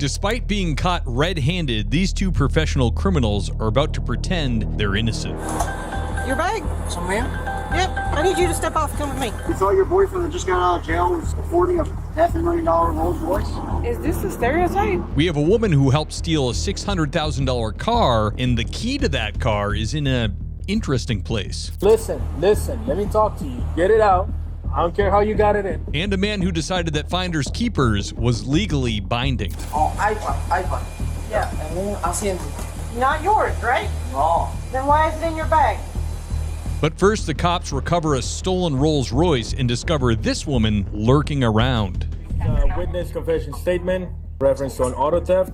Despite being caught red-handed, these two professional criminals are about to pretend they're innocent. Your bag? So, ma'am? Yep. I need you to step off and come with me. You thought your boyfriend that just got out of jail was affording a $500,000 Rolls-Royce? Is this a stereotype? We have a woman who helped steal a $600,000 car, and the key to that car is in a interesting place. Listen, let me talk to you. Get it out. I don't care how you got it in. And a man who decided that finders keepers was legally binding. Oh, iPhone. Yeah. And then I'll see him. Not yours, right? No. Then why is it in your bag? But first, the cops recover a stolen Rolls-Royce and discover this woman lurking around. Witness confession statement, reference to an auto theft.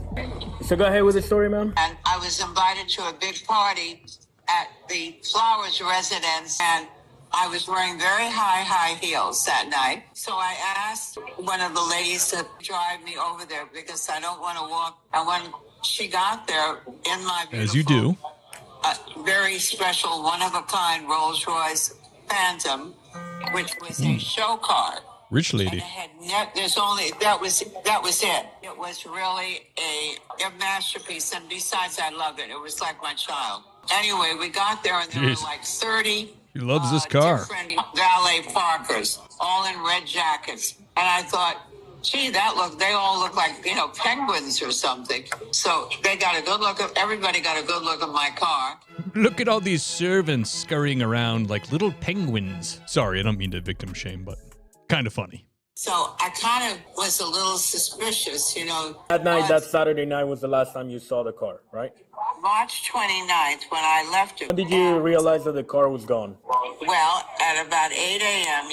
So go ahead with the story, ma'am. And I was invited to a big party at the Flowers residence, and I was wearing very high heels that night. So I asked one of the ladies to drive me over there because I don't want to walk. And when she got there in my beautiful, As you do, very special, one-of-a-kind Rolls-Royce Phantom, which was a show car. rich And lady. it had there's only that was it. It was really a masterpiece, and besides, I loved it. It was like my child. Anyway, we got there, and there Jeez. were like 30. He loves this car. Different valet parkers, all in red jackets, and I thought, gee, they all look like, penguins or something. So they got a good look at, everybody got a good look at my car. Look at all these servants scurrying around like little penguins. Sorry, I don't mean to victim shame, but kind of funny. So I kind of was a little suspicious, That night, that Saturday night was the last time you saw the car, right? March 29th, when I left it. When did you realize that the car was gone? Well, at about 8 a.m.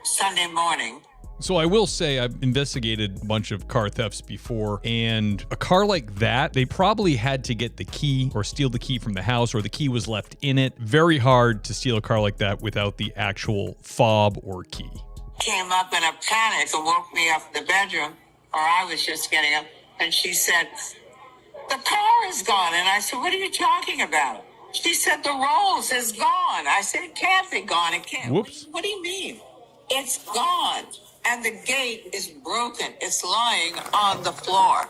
Sunday morning. So I will say I've investigated a bunch of car thefts before, and a car like that, they probably had to get the key or steal the key from the house, or the key was left in it. Very hard to steal a car like that without the actual fob or key. Came up in a panic and woke me up in the bedroom, or I was just getting up, and she said, "The car is gone." And I said, "What are you talking about?" She said, "The Rolls is gone." I said, "It can't be gone. It can't." Whoops. What do you mean? It's gone. And the gate is broken. It's lying on the floor,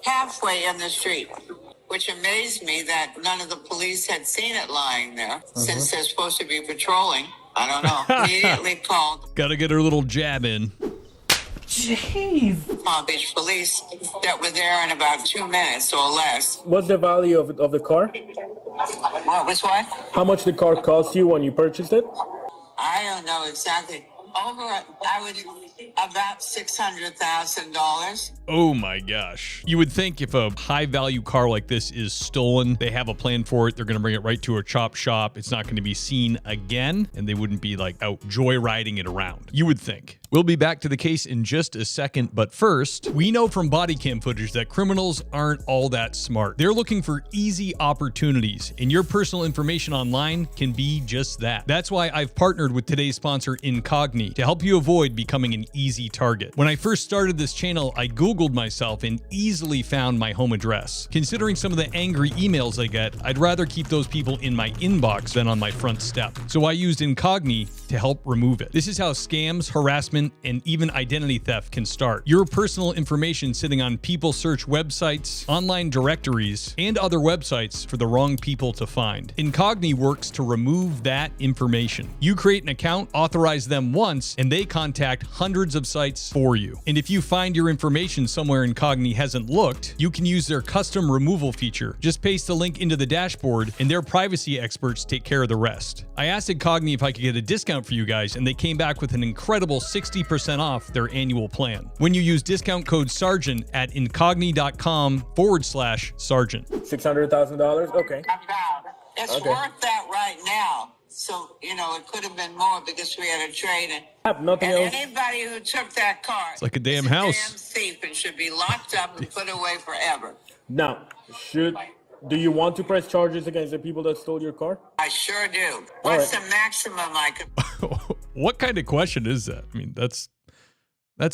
halfway in the street, which amazed me that none of the police had seen it lying there, since they're supposed to be patrolling. I don't know. Immediately called Gotta get her little jab in. Jeez. Palm Beach police that were there in about 2 minutes or less. What's the value of the car? What was what? How much the car cost you when you purchased it? I don't know exactly. About $600,000. Oh my gosh. You would think if a high value car like this is stolen, they have a plan for it. They're going to bring it right to a chop shop. It's not going to be seen again, and they wouldn't be like out joyriding it around. You would think. We'll be back to the case in just a second, but first, we know from body cam footage that criminals aren't all that smart. They're looking for easy opportunities, and your personal information online can be just that. That's why I've partnered with today's sponsor, Incogni, to help you avoid becoming an easy target. When I first started this channel, I Googled myself and easily found my home address. Considering some of the angry emails I get, I'd rather keep those people in my inbox than on my front step. So I used Incogni to help remove it. This is how scams, harassment, and even identity theft can start. Your personal information sitting on people search websites, online directories, and other websites for the wrong people to find. Incogni works to remove that information. You create an account, authorize them once, and they contact hundreds of sites for you. And if you find your information somewhere Incogni hasn't looked, you can use their custom removal feature. Just paste the link into the dashboard, and their privacy experts take care of the rest. I asked Incogni if I could get a discount for you guys, and they came back with an incredible 60% off their annual plan when you use discount code Sergeant at incogni.com/Sergeant. $600,000? Okay. It's Okay. worth that right now. So, it could have been more because we had a trade. And Nothing else. anybody who took that car, It's like a damn is house. damn thief and should be locked up and put away forever. Now, do you want to press charges against the people that stole your car? I sure do. What's right. the maximum I could What kind of question is that? I mean, that's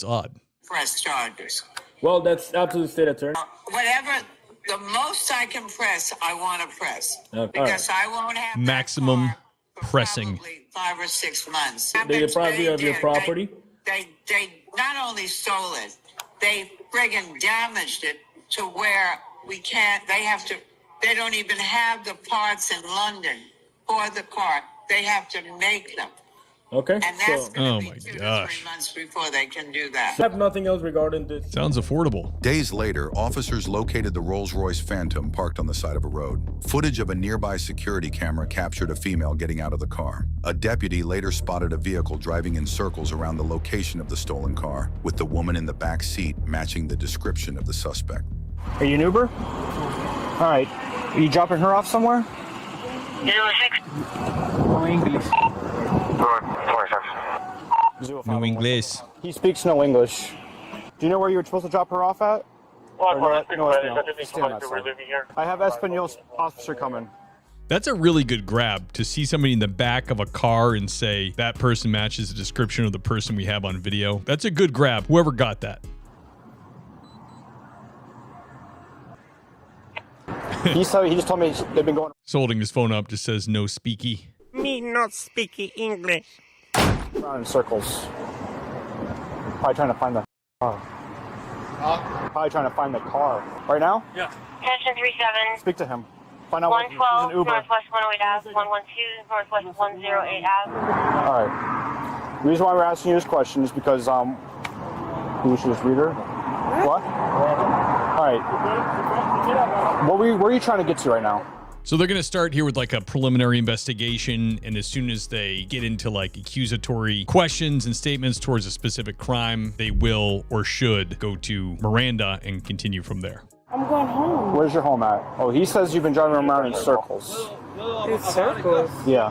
odd. press charges? Well, that's up to the state attorney. Whatever, the most I can press, I want to press. Okay. Because I won't have that Maximum car for pressing. probably 5 or 6 months. They deprived you of your property? They not only stole it, they friggin' damaged it to where we can't, they don't even have the parts in London for the car. They have to make them. Okay, And that's so going Oh to my be 2 to 3 gosh. months before they can do that. I have nothing else regarding this. Sounds affordable. Days later, officers located the Rolls-Royce Phantom parked on the side of a road. Footage of a nearby security camera captured a female getting out of the car. A deputy later spotted a vehicle driving in circles around the location of the stolen car, with the woman in the back seat matching the description of the suspect. Are you an Uber? All right. Are you dropping her off somewhere? 06. No English. No English. He speaks no English. Do you know where you were supposed to drop her off at? Or no, Espanol? Stay on that side. I have Espanol's officer coming. That's a really good grab to see somebody in the back of a car and say that person matches the description of the person we have on video. That's a good grab. Whoever got that. He just told me they've been going So holding his phone up just says no speaky. Me not speaking English. around in circles. Probably trying to find the car. Probably trying to find the car. Right now? Attention 37. Speak to him. Find out what he's 112 an Uber. Northwest 108 Ave, 112 Northwest 108 Ave. All right. The reason why we're asking you this question is because who should this reader? What? All right. Where are you trying to get to right now? So they're going to start here with like a preliminary investigation. And as soon as they get into like accusatory questions and statements towards a specific crime, they will or should go to Miranda and continue from there. I'm going home. Where's your home at? Oh, he says you've been driving around in circles. In circles? Yeah.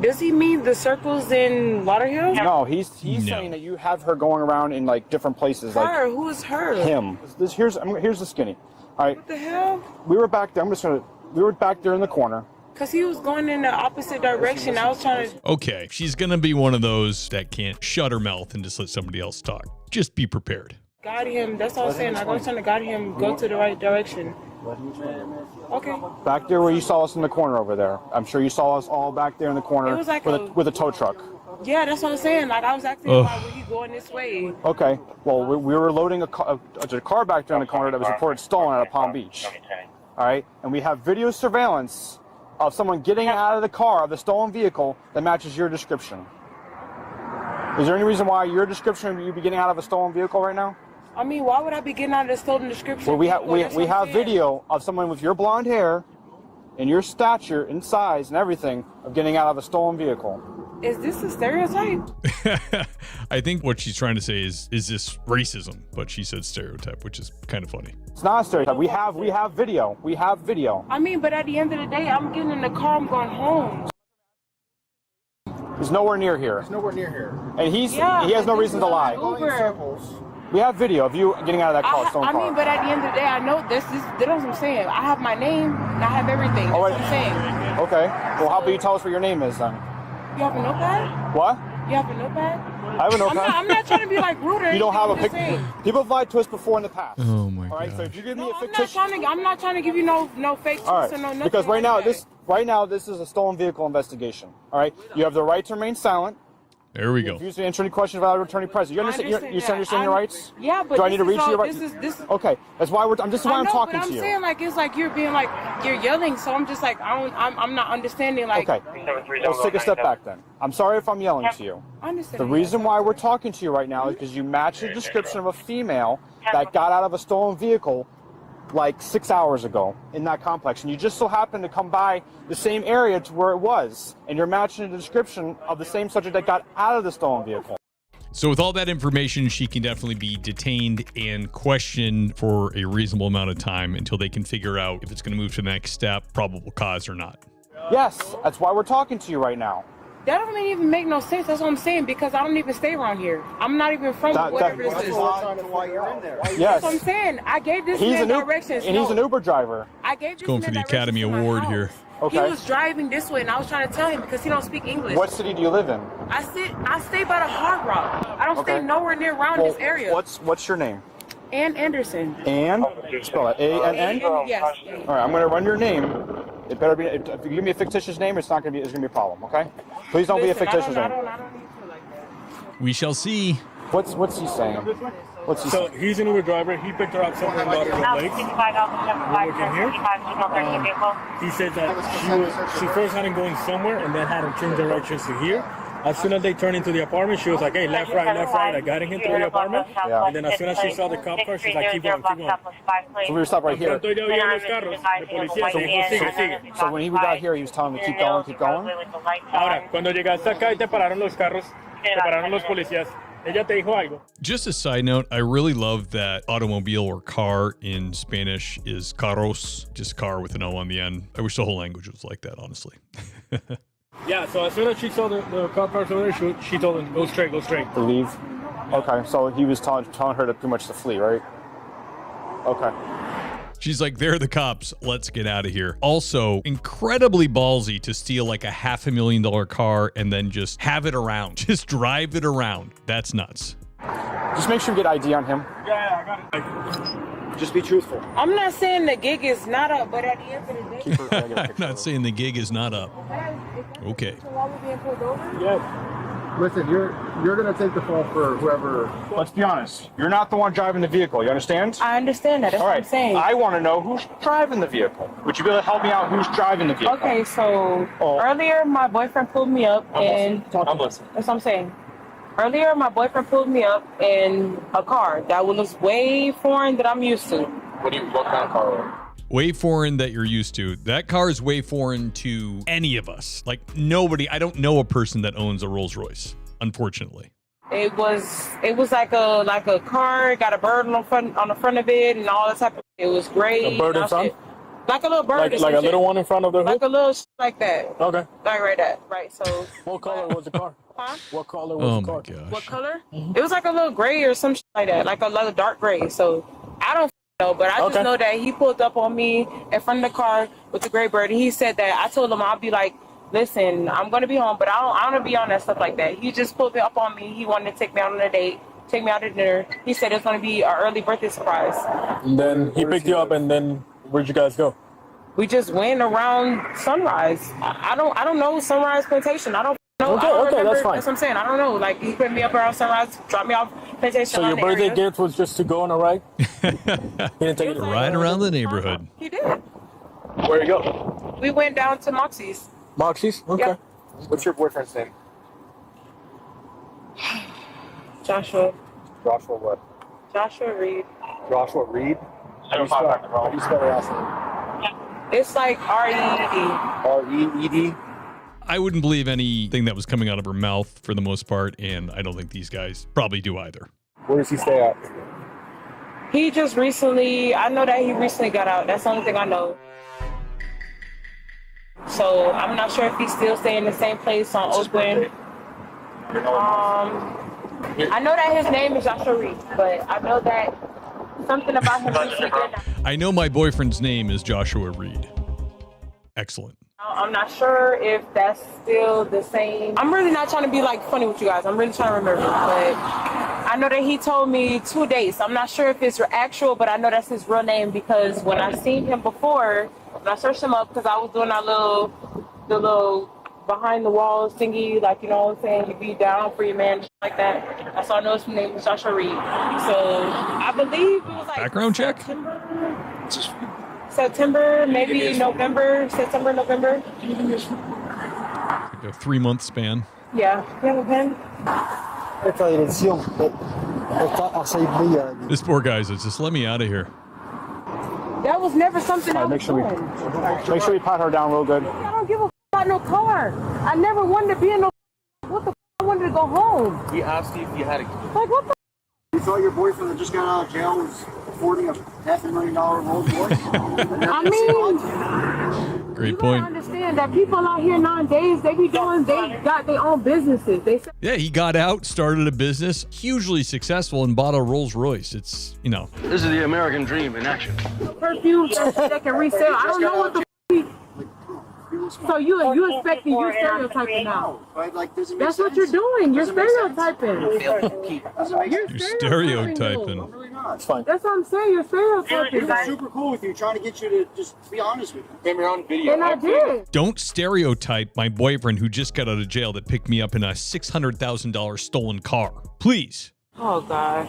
Does he mean the circles in Lauderhill? No, he's No. saying that you have her going around in like different places. Her? Like Who is her? him. Here's the skinny. All right. What the hell? We were back there. We were back there in the corner. Because he was going in the opposite direction. I was trying to... Okay, she's going to be one of those that can't shut her mouth and just let somebody else talk. Just be prepared. guide him. That's all I was saying. I was trying to guide him, go to the right direction. Okay. Back there where you saw us in the corner over there. I'm sure you saw us all back there in the corner It was like with a tow truck. Yeah, that's what I'm saying. Like, I was asking why were you going this way? Okay. Well, we were loading a car back there in the corner that was reported stolen out of Palm Beach. All right. And we have video surveillance of someone getting out of the car of the stolen vehicle that matches your description. Is there any reason why your description you'd be getting out of a stolen vehicle right now? I mean, why would I be getting out of the stolen description? Well, we That's what I'm have saying. video of someone with your blonde hair and your stature and size and everything of getting out of a stolen vehicle. Is this a stereotype? I think what she's trying to say is this racism? But she said stereotype, which is kind of funny. It's not a stereotype. We have video. We have video. I mean, but at the end of the day, I'm getting in the car, I'm going home. He's nowhere near here. Nowhere near here. And he Yeah, has no but reason this to is lie. not Uber. We have video of you getting out of that car, stolen I car. mean, but at the end of the day, I know this. That's what I'm saying. I have my name, and I have everything. That's Oh, wait. what I'm saying. Okay. Well, how about you tell us what your name is then? You have a notepad? What? You have a notepad? I have a notepad. I'm not trying to be like rude or You don't have a anything, I'm pic. just saying. People have lied to us before in the past. Oh my All right. god. So if you give me No, a I'm not fictitious. trying to give you no fake All tweets right. or no nothing. Because right like now this is a stolen vehicle investigation. All right. You have the right to remain silent. There we go. Refuse to answer any questions without attorney present. You understand? You understand your rights? Yeah, but Do I need to this is read you all- your rights? This is Okay. That's why this is why I I'm know, talking but to you. I'm saying like it's like you're being like you're yelling, so I'm just like I'm not understanding like. Okay. Let's take a step back then. I'm sorry if I'm yelling to you. I understand. The reason why we're talking to you right now is because you match the description of a female that got out of a stolen vehicle like 6 hours ago in that complex, and you just so happen to come by the same area to where it was, and you're matching the description of the same subject that got out of the stolen vehicle. So with all that information, she can definitely be detained and questioned for a reasonable amount of time until they can figure out if it's going to move to the next step, probable cause or not. Yes, that's why we're talking to you right now. That doesn't even make no sense. That's what I'm saying because I don't even stay around here. I'm not even from whatever this is. Why you're in there. Yes. That's what I'm saying. I gave this He's man an Uber, directions. and he's an Uber driver. I gave this Going man for the directions Academy to my Award house. here. Okay. He was driving this way, and I was trying to tell him because he don't speak English. What city do you live in? I stay by the Hard Rock. I don't stay Okay. nowhere near around this area. What's your name? Ann Anderson. Ann? Spell it. A-N-N? Yes. All right, I'm going to run your name. It better be. If you give me a fictitious name, it's going to be a problem. Okay? Please don't be a Listen, fictitious I name. don't need to like that. We shall see. What's he saying? What's he So say? he's an Uber driver. He picked her up somewhere in Lauderdale Lakes. We're looking here. He said that she first had him going somewhere and then had him change directions to here. As soon as they turned into the apartment, she was like, hey, left, right, left, right. I got him into the apartment. Yeah. And then as soon as she saw the cop car, she's like, keep going, keep going. So we were stopped right here. Pronto ya oían los carros de policía, so dijo, sigue, sigue. So when he got here, he was telling me to keep going, keep going. Ahora, cuando llegaste acá y te pararon los carros, te pararon los policías, ella te dijo algo. Just a side note, I really love that automobile or car in Spanish is carros, just car with an O on the end. I wish the whole language was like that, honestly. Yeah, so as soon as she saw the cop cars over there, she told him, go straight, go straight. To leave. Okay, so he was telling her to pretty much to flee, right? Okay. She's like, they're the cops. Let's get out of here. Also, incredibly ballsy to steal like a $500,000 car and then just have it around. Just drive it around. That's nuts. Just make sure you get ID on him. Yeah, I got it. Just be truthful. I'm not saying the gig is not up, but at the end of the day, I'm not saying the gig is not up. Okay. so why we being pulled over? Yeah. Listen, you're gonna take the fall for whoever. Let's be honest. You're not the one driving the vehicle. You understand? I understand that. That's All what right. I'm saying. I want to know who's driving the vehicle. Would you be able to help me out? Who's driving the vehicle? Okay, so earlier my boyfriend pulled me up and I'm listening. that's what I'm saying. Earlier my boyfriend pulled me up in a car that was way foreign that I'm used to. What kind of car are Way foreign that you're used to. That car is way foreign to any of us. Like nobody, I don't know a person that owns a Rolls-Royce, unfortunately. It was like a car, got a bird on the front of it and all that type of. It was great. A bird in front? Like a little bird. Like a little one in front of the hood? Like a little like that. Okay. Like right that. Right. So. What color was the car? Huh? What color was Oh the my car? gosh. What color? It was like a little gray or some shit like that, like a little dark gray. So I don't know, but I just know that he pulled up on me in front of the car with the gray bird, and he said that I told him I'll be like, listen, I'm gonna be home, but I don't wanna be on that stuff like that. He just pulled up on me. He wanted to take me out on a date, take me out to dinner. He said it's gonna be an early birthday surprise. And then he picked you up, and then where'd you guys go? We just went around Sunrise. I don't know Sunrise Plantation. I don't know. Okay, I don't okay, remember. that's fine. That's what I'm saying. I don't know. Like he put me up around Sunrise, dropped me off Plantation. So your birthday gift was just to go on a ride? He didn't take you to Right around the neighborhood. He did. Where'd you go? We went down to Moxie's. Moxie's? Okay. Yep. What's your boyfriend's name? Joshua. Joshua what? Joshua Reed. Joshua Reed? How do you spell the last name? It's like R-E-E-D. R-E-E-D? I wouldn't believe anything that was coming out of her mouth for the most part, and I don't think these guys probably do either. Where does he stay at? He just recently, I know that he recently got out. That's the only thing I know. So I'm not sure if he's still staying in the same place on Oakland. I know that his name is Joshua Reed, but I know that something about him recently getting out. I know my boyfriend's name is Joshua Reed. Excellent. I'm not sure if that's still the same. I'm really not trying to be like funny with you guys. I'm really trying to remember, but I know that he told me 2 days. I'm not sure if it's actual, but I know that's his real name because when I seen him before, when I searched him up, because I was doing the little behind the walls thingy, like, you know what I'm saying, you be down for your man, like that. That's all I know his name was Joshua Reed. So I believe it was like Background check? September, maybe November, September, November. Like a 3-month span. Yeah, you have a pen? This poor guy's just let me out of here. That was never something I was Make sure doing. make sure you pat her down real good. I don't give a about no car. I never wanted to be in no. What the I wanted to go home. He asked you if you had a. Like what the? You thought your boyfriend that just got out of jail was affording a $500,000 Rolls-Royce? I mean, Great you point. gotta understand that people out here nowadays, they got their own businesses. They say Yeah, he got out, started a business, hugely successful, and bought a Rolls-Royce. It's, you know. This is the American dream in action. perfumes that can resell. I don't know what the. So you expecting you're stereotyping now? Right? Like, does it make That's what sense? you're doing. You're Does it make sense? stereotyping. You're stereotyping. Really not. It's fine. That's what I'm saying. You're stereotyping. He was super cool with you, trying to get you to just be honest with you. Came here on video. And I did. Don't stereotype my boyfriend who just got out of jail that picked me up in a $600,000 stolen car. Please. Oh God.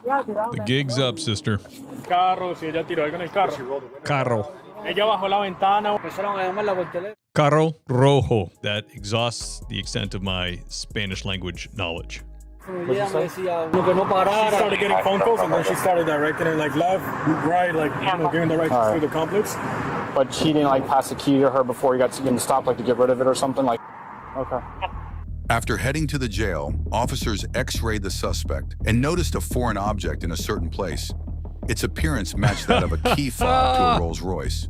The gig's up, sister. Carro, si ella tiró algo en el carro. Carro. Ella bajó la ventana. Empezaron a llamarla por teléfono. Carro rojo. That exhausts the extent of my Spanish language knowledge. She started getting phone calls and then she started directing it like left, right, like, you know, giving directions through the complex. But he didn't like pass the key to her before he got to stop, like to get rid of it or something. Like, okay. After heading to the jail, officers x-rayed the suspect and noticed a foreign object in a certain place. Its appearance matched that of a key fob to a Rolls-Royce.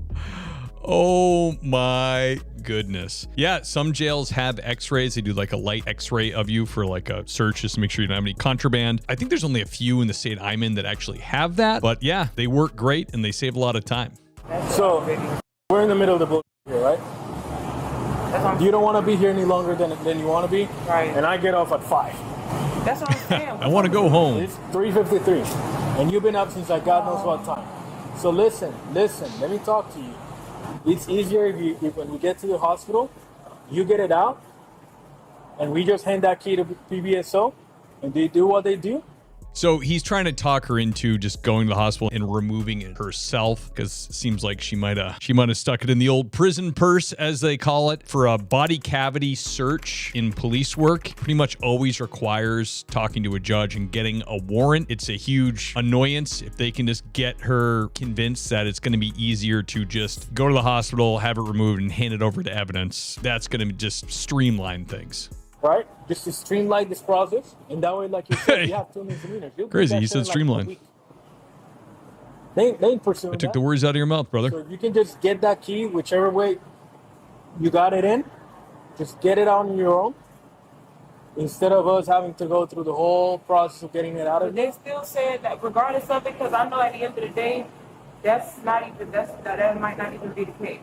Oh my goodness. Yeah, some jails have x-rays. They do like a light x-ray of you for like a search just to make sure you don't have any contraband. I think there's only a few in the state I'm in that actually have that. But yeah, they work great and they save a lot of time. So, we're in the middle of the bullshit here, right? You don't want to be here any longer than you want to be. Right. And I get off at 5. That's what I'm saying. I want to go home. It's 3:53. And you've been up since like God knows what time. So listen, let me talk to you. It's easier if when we get to the hospital, you get it out, and we just hand that key to PBSO, and they do what they do. So he's trying to talk her into just going to the hospital and removing it herself, because it seems like she might have stuck it in the old prison purse, as they call it. For a body cavity search in police work, pretty much always requires talking to a judge and getting a warrant. It's a huge annoyance if they can just get her convinced that it's going to be easier to just go to the hospital, have it removed, and hand it over to evidence. That's going to just streamline things. Right? Just to streamline this process. And that way, like you said, you have 2 misdemeanors. Crazy, he said streamline. Like they ain't pursuing I took that. the words out of your mouth, brother. So if you can just get that key, whichever way you got it in, just get it out on your own. Instead of us having to go through the whole process of getting it out of They still said that regardless of it, because I know at the end of the day, that might not even be the case.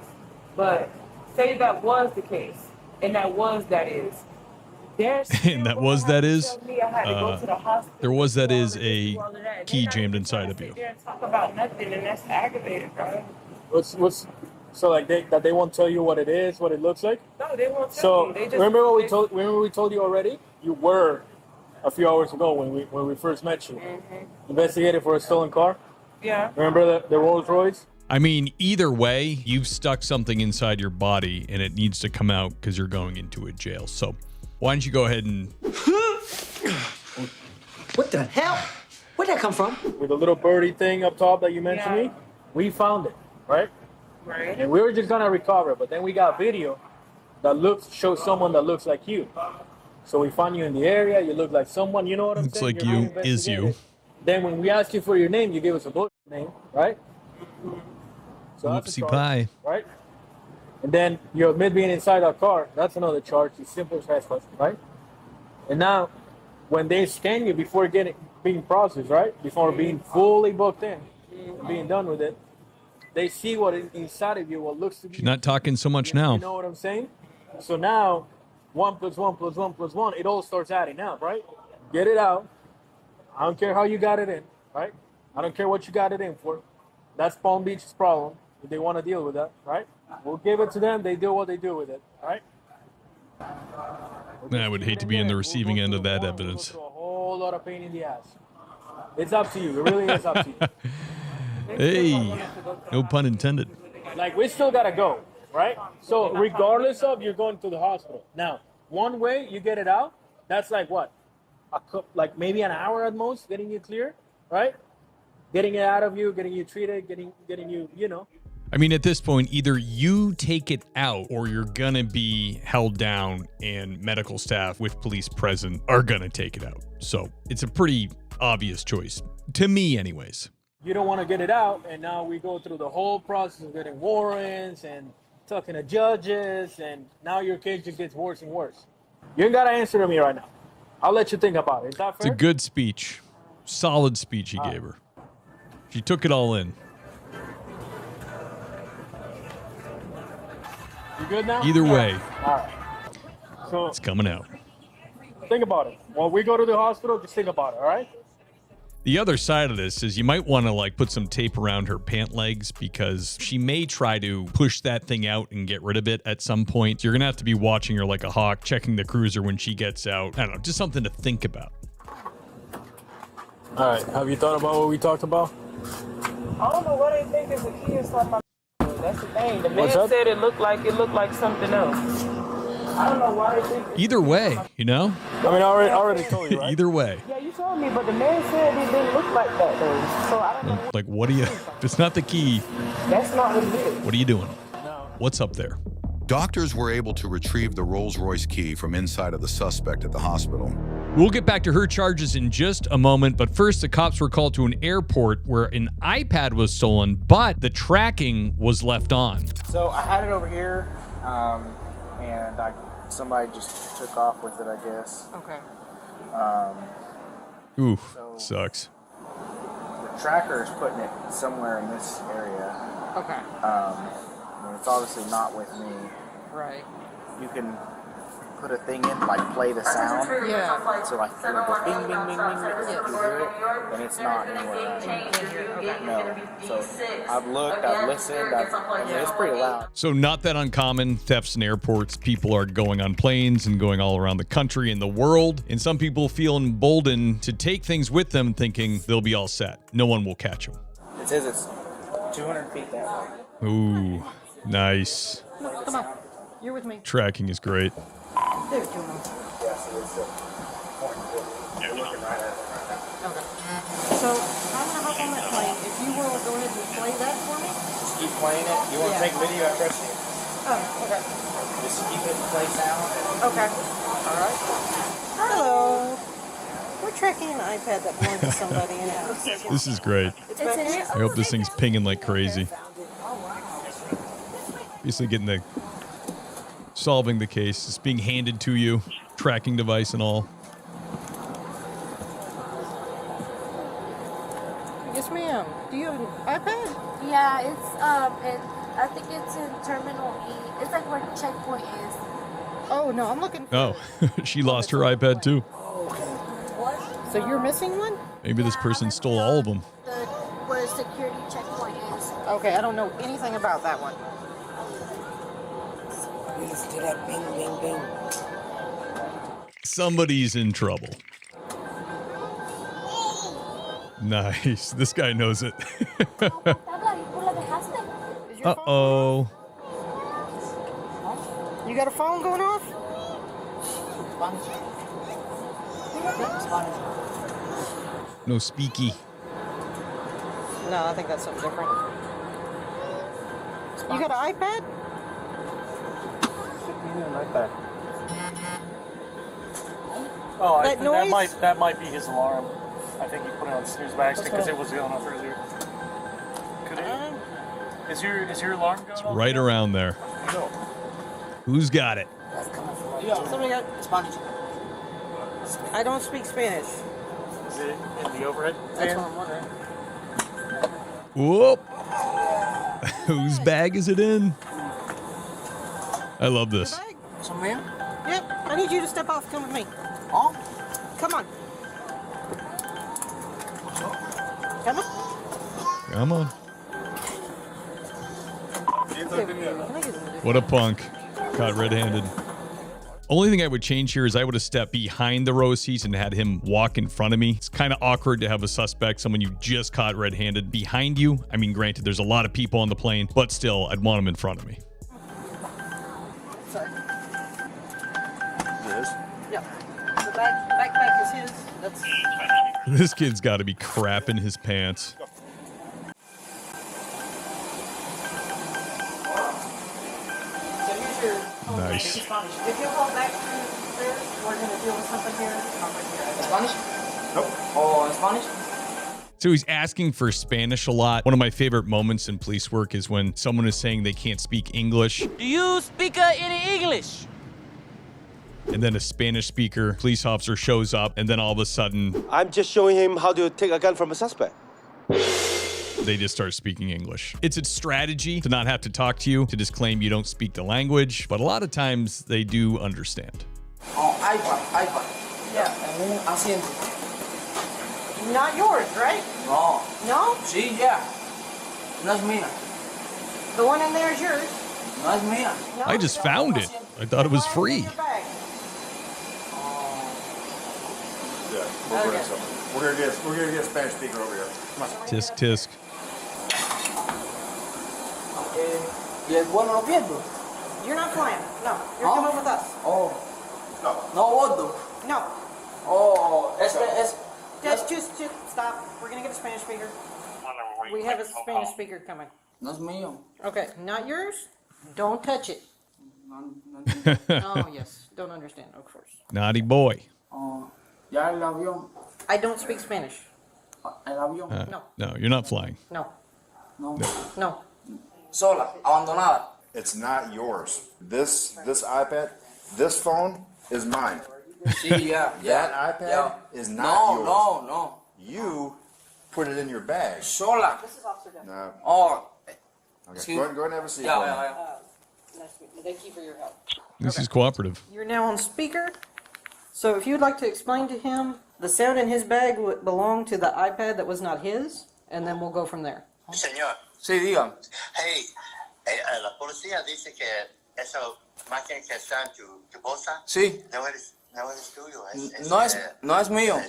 But say that was the case, and that is. And that was that is. There was that is a key jammed inside of you. Talk about nothing, and that's aggravated, bro. What's so like they won't tell you what it is, what it looks like? No, they won't tell So you. They just, remember we told you already? You were a few hours ago when we first met you. Investigated for a stolen car. Yeah. Remember the Rolls-Royce? I mean, either way, you've stuck something inside your body and it needs to come out because you're going into a jail. So why don't you go ahead and... What the hell? Where'd that come from? With a little birdie thing up top that you mentioned me, we found it, right? Right. And we were just gonna recover it, but then we got video that shows someone that looks like you. So we found you in the area, you look like someone, you know what I'm Looks saying? like you is you. Then when we asked you for your name, you gave us a bullshit name, right? So that's a Whoopsie charge, pie. right? And then you admit being inside our car, that's another charge, it's simple trespass, right? And now, when they scan you before being processed, right? Before being fully booked in, being done with it, they see what is inside of you, what looks to be. She's not talking so much now. You know what I'm saying? So now, 1 + 1 + 1 + 1, it all starts adding up, right? Get it out. I don't care how you got it in, right? I don't care what you got it in for. That's Palm Beach's problem. If they want to deal with that, right? We'll give it to them. They do what they do with it, right? I would hate to be in the receiving end of that evidence. We'll go through a whole lot of pain in the ass. It's up to you. It really is up to you. Hey, no pun intended. Like, we still got to go, right? So regardless of you're going to the hospital. Now, one way you get it out, that's like what? Like maybe an hour at most, getting you clear, right? Getting it out of you, getting you treated, getting you, you know. I mean, at this point, either you take it out or you're going to be held down and medical staff with police present are going to take it out. So it's a pretty obvious choice, to me anyways. You don't want to get it out, and now we go through the whole process of getting warrants and talking to judges, and now your case just gets worse and worse. You ain't got to answer to me right now. I'll let you think about it. Is that fair? It's a good speech. Solid speech he gave her. She took it all in. You good now? Either way, all right. So it's coming out. think about it. When we go to the hospital, just think about it, all right? The other side of this is you might want to like put some tape around her pant legs because she may try to push that thing out and get rid of it at some point. You're going to have to be watching her like a hawk, checking the cruiser when she gets out. I don't know, just something to think about. All right. Have you thought about what we talked about? I don't know what they think is a key inside my. That's the thing. The man What's up? said it looked like something else. I don't know why they think. Either way, you know? I mean, I already told you, right? Either way. Yeah, you told me, but the man said it didn't look like that though. So I don't know. Like, what do you, if it's not the key, That's not what it is. what are you doing? What's up there? Doctors were able to retrieve the Rolls-Royce key from inside of the suspect at the hospital. We'll get back to her charges in just a moment, but first the cops were called to an airport where an iPad was stolen, but the tracking was left on. So I had it over here, and somebody just took off with it, I guess. Okay. Ooh, sucks. The tracker is putting it somewhere in this area. Okay. And it's obviously not with me. Right. You can put a thing in, like play the sound. Yeah. So like it'll go bing, bing, bing, bing, bing. You hear it, and it's not anywhere. No. So I've looked, I've listened, I mean, it's pretty loud. So not that uncommon, thefts in airports. People are going on planes and going all around the country and the world. And some people feel emboldened to take things with them thinking they'll be all set. No one will catch them. It says it's 200 feet that way. Ooh, nice. No, come on. You're with me. Tracking is great. There's two of them. Okay. So I'm gonna hop on that plane. If you will go ahead and play that for me. Just keep playing it. You want to take video after I see it? Oh, okay. Just keep it play sound. Okay. All right. Hello. We're tracking an iPad that belonged to somebody in it. This is great. I hope this thing's pinging like crazy. Basically getting the solving the case. It's being handed to you, tracking device and all. Yes, ma'am. Do you have an iPad? Yeah, I think it's in Terminal E. It's like where checkpoint is. Oh no, I'm looking. Oh, she lost her iPad too. So you're missing one? Maybe this person stole all of them. Where security checkpoint is. Okay, I don't know anything about that one. Listen to that bing, bing, bing. Somebody's in trouble. Nice. This guy knows it. Uh-oh. You got a phone going off? No speaky. No, I think that's something different. You got an iPad? Oh, That noise? that might be his alarm. I think he put it on snooze by accident because it was going off earlier. Could it? Is your alarm going off? Right around there. No. Who's got it? Somebody got Spanish. I don't speak Spanish. Is it in the overhead That's fan? what I'm wondering. Whoop. Whose bag is it in? I love this. Some man? Yep. I need you to step off. Come with me. Oh? Come on. Come on. Come on. What What a punk. Caught red-handed. Only thing I would change here is I would have stepped behind the row seats and had him walk in front of me. It's kind of awkward to have a suspect, someone you just caught red-handed, behind you. I mean, granted, there's a lot of people on the plane, but still, I'd want him in front of me. Sorry. Yes. Yep. The backpack is his. That's. This kid's got to be crapping his pants. So here's your. Nice. If you go back to there, we're going to deal with something here. Come right here. Spanish? Nope. Oh, Spanish? So he's asking for Spanish a lot. One of my favorite moments in police work is when someone is saying they can't speak English. Do you speak any English? And then a Spanish speaker police officer shows up, and then all of a sudden, I'm just showing him how to take a gun from a suspect. they just start speaking English. It's a strategy to not have to talk to you, to just claim you don't speak the language, but a lot of times they do understand. Oh, iPad. Yeah. Asiento. Not yours, right? No. No? Sí, yeah. No es mía. The one in there is yours. No es mía. No? I just found it. I thought it was free. Your bag. Yeah, we'll bring something. We're gonna get a Spanish speaker over here. Come on. Tisk, tisk. ¿Y el vuelo lo pierdo? You're not flying. No, you're coming with us. Oh. No. No bordo. No. Oh, Just stop. We're gonna get a Spanish speaker. We have a Spanish speaker coming. No es mío. Okay, not yours. Don't touch it. Oh yes, don't understand, of course. Naughty boy. Oh, ya el avión. I don't speak Spanish. El avión. No. No, you're not flying. No. No. No. Sola, abandonada. It's not yours. This iPad, this phone is mine. Sí, ya. That iPad is not yours. No. You put it in your bag. Sola. This is Officer Dunn. No. Oh. Okay. Go ahead and have a seat. Yeah. Nice to meet you. Thank you for your help. This is cooperative. You're now on speaker. So if you'd like to explain to him, the sound in his bag would belong to the iPad that was not his, and then we'll go from there. Señor. Sí, diga. Hey, la policía dice que esa máquina que está en tu bolsa. Sí. No eres tuyo. No es mío.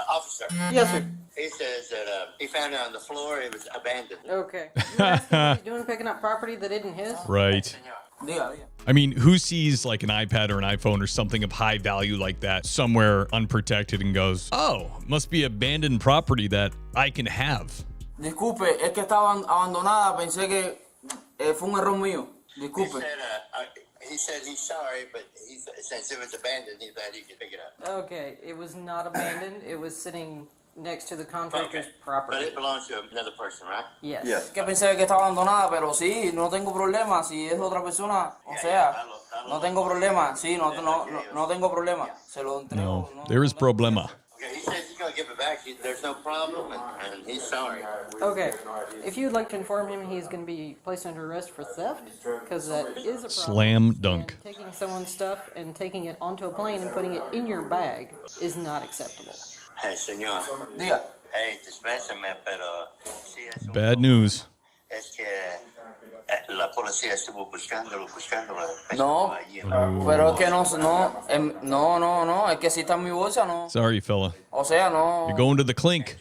Officer. Yes, sir. He says that he found it on the floor. It was abandoned. Okay. You asked him what he's doing picking up property that isn't his? Right. Diga. I mean, who sees like an iPad or an iPhone or something of high value like that somewhere unprotected and goes, oh, must be abandoned property that I can have? Disculpe, es que estaba abandonada. Pensé que fue un error mío. Disculpe. He said he's sorry, but since it was abandoned, he thought he could pick it up. Okay, it was not abandoned. It was sitting next to the contractor's property. But it belongs to another person, right? Yes. Es que pensé que estaba abandonada, pero sí, no tengo problema. Si es otra persona, o sea, no tengo problema. Sí, no tengo problema. Se lo entrego. No, there is problema. Okay, he says he's going to give it back. There's no problem, and he's sorry. Okay, if you'd like to inform him, he's going to be placed under arrest for theft, because that is a problem. Slam dunk. And taking someone's stuff and taking it onto a plane and putting it in your bag is not acceptable. Hey, señor. Diga. Hey, dispénsame, pero sí es Bad news. Es que la policía estuvo buscándolo. No, pero es que no, es que si está en mi bolsa, no. Sorry, fella. O sea, no. You're going to the clink.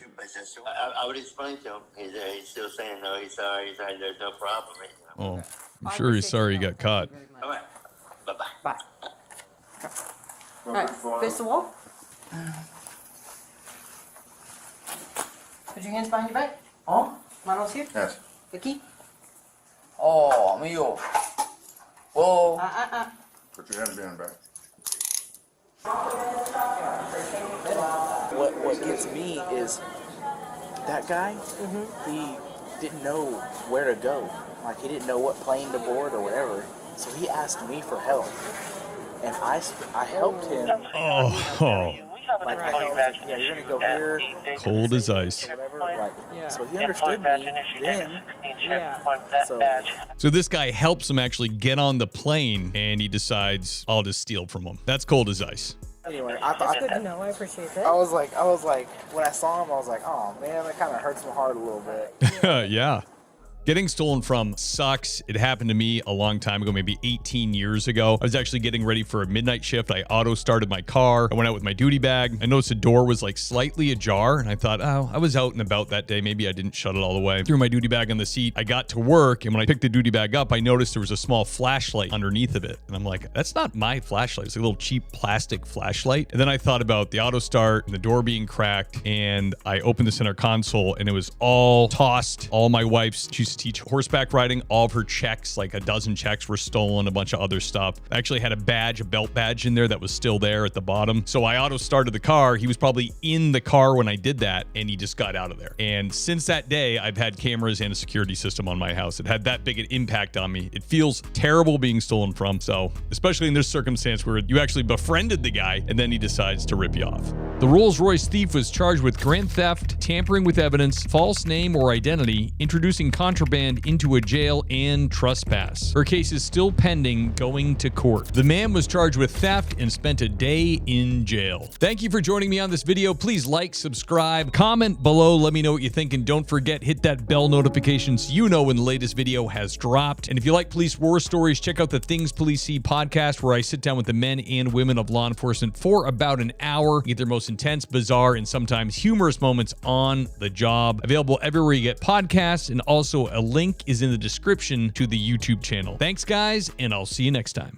I would explain to him. He's still saying, no, he's sorry, there's no problem. Oh, I'm sure he's sorry he got caught. All right. Bye-bye. Bye. All right, face the wall. Put your hands behind your back. Oh, Manos here. Yes. Aquí. Oh, amigo. Oh. Put your hands behind your back. What gets me is that guy, he didn't know where to go. Like, he didn't know what plane to board or whatever. So he asked me for help. And I helped him. Oh. Like, I told him, yeah, you're gonna go here. Cold as ice. Whatever. Like, so he understood me then. So this guy helps him actually get on the plane, and he decides, I'll just steal from him. That's cold as ice. Anyway, That's good to know. I appreciate that. I was like, when I saw him, I was like, oh man, that kind of hurts my heart a little bit. Yeah. Getting stolen from sucks. It happened to me a long time ago, maybe 18 years ago. I was actually getting ready for a midnight shift. I auto-started my car. I went out with my duty bag. I noticed the door was like slightly ajar, and I thought, oh, I was out and about that day. Maybe I didn't shut it all the way. Threw my duty bag on the seat. I got to work, and when I picked the duty bag up, I noticed there was a small flashlight underneath of it. And I'm like, that's not my flashlight. It's a little cheap plastic flashlight. And then I thought about the auto start and the door being cracked, and I opened the center console, and it was all tossed. All my wife's, she used to teach horseback riding. All of her checks, like a dozen checks, were stolen, a bunch of other stuff. I actually had a badge, a belt badge in there that was still there at the bottom. So I auto started the car. He was probably in the car when I did that, and he just got out of there. And since that day, I've had cameras and a security system on my house. It had that big an impact on me. It feels terrible being stolen from. So especially in this circumstance where you actually befriended the guy and then he decides to rip you off. The Rolls-Royce thief was charged with grand theft, tampering with evidence, false name or identity, introducing contraband contraband into a jail and trespass. Her case is still pending, going to court. The man was charged with theft and spent a day in jail. Thank you for joining me on this video. Please like, subscribe, comment below, let me know what you think, and don't forget, hit that bell notification so you know when the latest video has dropped. And if you like police war stories, check out the Things Police See podcast, where I sit down with the men and women of law enforcement for about an hour, get their most intense, bizarre, and sometimes humorous moments on the job. Available everywhere you get podcasts, and also a link is in the description to the YouTube channel. Thanks, guys, and I'll see you next time.